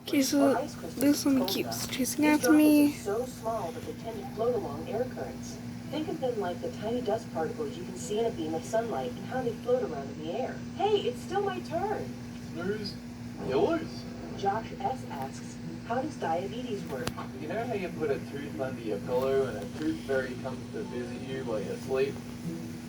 Okay, so this one keeps chasing after me. So small that they tend to float along air currents. Think of them like the tiny dust particles you can see in a beam of sunlight and how they float around in the air. Hey, it's still my turn. Snooze, you lose. Josh S. asks, how does diabetes work? You know how you put a tooth under your pillow and a tooth fairy comes to visit you while you sleep?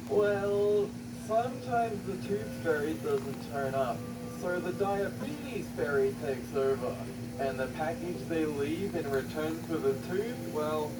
Well, sometimes the tooth fairy doesn't turn up, so the diabetes fairy takes over. And the package they leave in return for the tooth, well,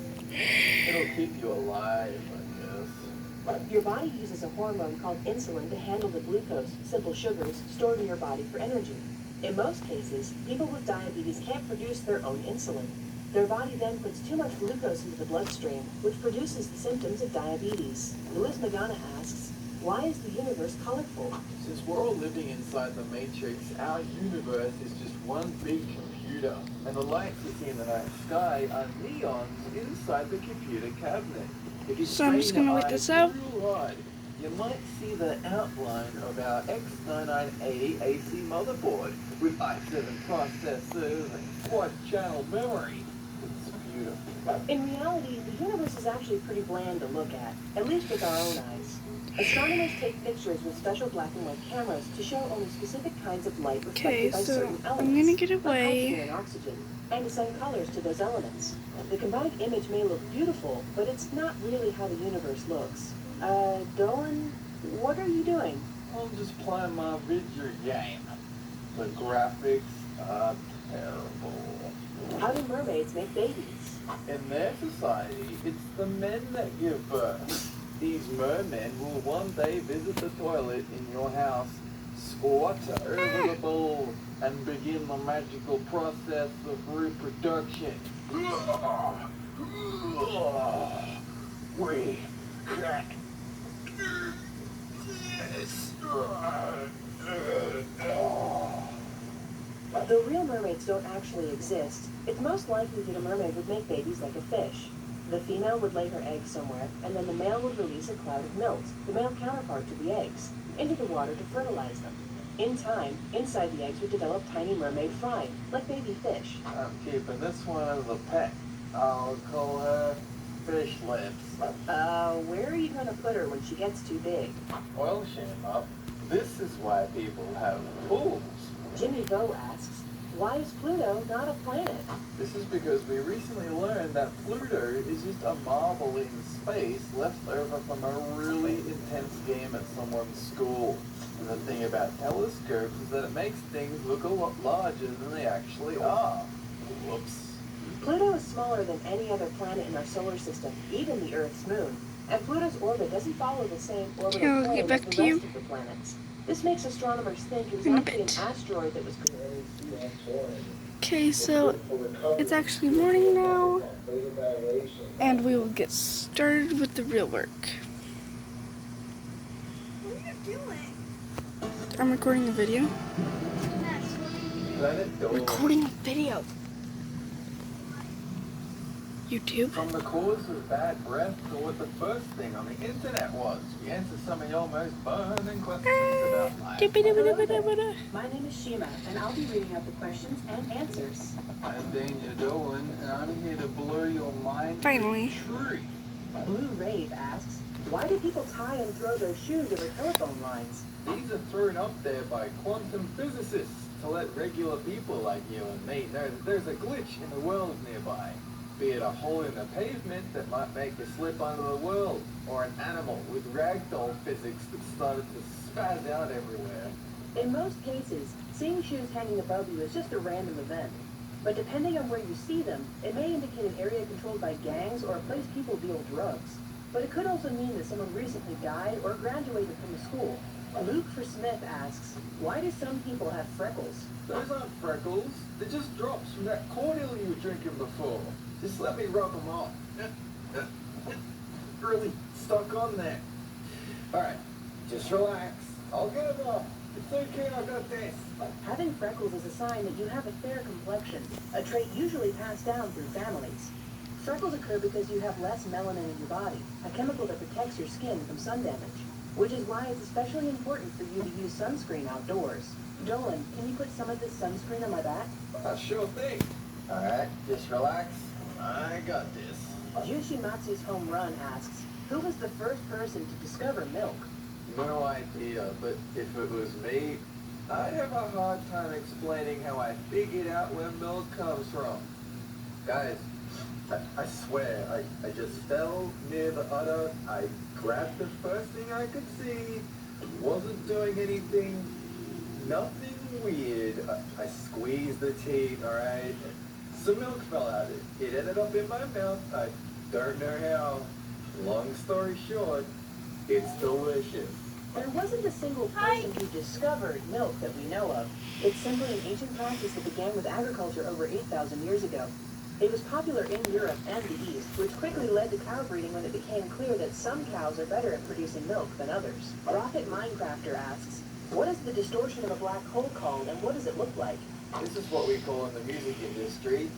it'll keep you alive, I guess. Your body uses a hormone called insulin to handle the glucose, simple sugars, stored in your body for energy. In most cases, people with diabetes can't produce their own insulin. Their body then puts too much glucose into the bloodstream, which produces the symptoms of diabetes. Louis Magana asks, why is the universe colorful? Since we're all living inside the Matrix, our universe is just one big computer. And the lights you see in the night sky are neons inside the computer cabinet. If you So I'm just gonna wait this out. real hard, you might see the outline of our X9980 AC motherboard with i7 processors and quad-channel memory. It's beautiful. In reality, the universe is actually pretty bland to look at least with our own eyes. Astronomers take pictures with special black and white cameras to show only specific kinds of light reflected by certain elements. I'm gonna get like away. hydrogen and oxygen, and to send colors to those elements. The combined image may look beautiful, but it's not really how the universe looks. Dolan, what are you doing? I'm just playing my video game. The graphics are terrible. How do mermaids make babies? In their society, it's the men that give birth. These mermen will one day visit the toilet in your house, squat over the bowl, and begin the magical process of reproduction. We can't do this. Though real mermaids don't actually exist, it's most likely that a mermaid would make babies like a fish. The female would lay her eggs somewhere, and then the male would release a cloud of milk, the male counterpart to the eggs, into the water to fertilize them. In time, inside the eggs would develop tiny mermaid fry, like baby fish. I'm keeping this one as a pet. I'll call her Fish Lips. Where are you gonna put her when she gets too big? Well, shame up. This is why people have pools. Jimmy Vo asks, why is Pluto not a planet? This is because we recently learned that Pluto is just a marble in space left over from a really intense game at someone's school. And the thing about telescopes is that it makes things look a lot larger than they actually are. Whoops. Pluto is smaller than any other planet in our solar system, even the Earth's moon. And Pluto's orbit doesn't follow the same orbital I'll plane get as back the to you rest of the planets. This makes astronomers think it was in a actually an bit. asteroid that was created. Okay, so it's actually morning now, and we will get started with the real work. What are you doing? I'm recording a video. Planet Dog. Recording a video. YouTube. From the cause of bad breath to what the first thing on the internet was. We answer some of your most burning questions about life. Hello. My name is Shima, and I'll be reading out the questions and answers. I'm Daniel Dolan, and I'm here to blow your mind. Finally. True. Blue Rave asks, why do people tie and throw their shoes over telephone lines? These are thrown up there by quantum physicists to let regular people like you and me know that there's a glitch in the world nearby. Be it a hole in the pavement that might make you slip under the world, or an animal with ragdoll physics that started to spaz out everywhere. In most cases, seeing shoes hanging above you is just a random event. But depending on where you see them, it may indicate an area controlled by gangs or a place people deal drugs. But it could also mean that someone recently died or graduated from the school. Luke for Smith asks, why do some people have freckles? Those aren't freckles, they're just drops from that cordial you were drinking before. Just let me rub them off. Really stuck on there. Alright, just relax. I'll get them off. It's okay, I got this. Having freckles is a sign that you have a fair complexion, a trait usually passed down through families. Freckles occur because you have less melanin in your body, a chemical that protects your skin from sun damage, which is why it's especially important for you to use sunscreen outdoors. Dolan, can you put some of this sunscreen on my back? Sure thing. Alright, just relax. I got this. Jushimatsu's home run asks, who was the first person to discover milk? No idea, but if it was me, I'd have a hard time explaining how I figured out where milk comes from. Guys, I swear, I just fell near the udder, I grabbed the first thing I could see, wasn't doing anything, nothing weird. I squeezed the teeth, alright? Some milk fell out. It ended up in my mouth. I don't know how. Long story short, it's delicious. There wasn't a single person who discovered milk that we know of. It's simply an ancient practice that began with agriculture over 8,000 years ago. It was popular in Europe and the East, which quickly led to cow breeding when it became clear that some cows are better at producing milk than others. Rocket Minecrafter asks, what is the distortion of a black hole called and what does it look like? This is what we call in the music industry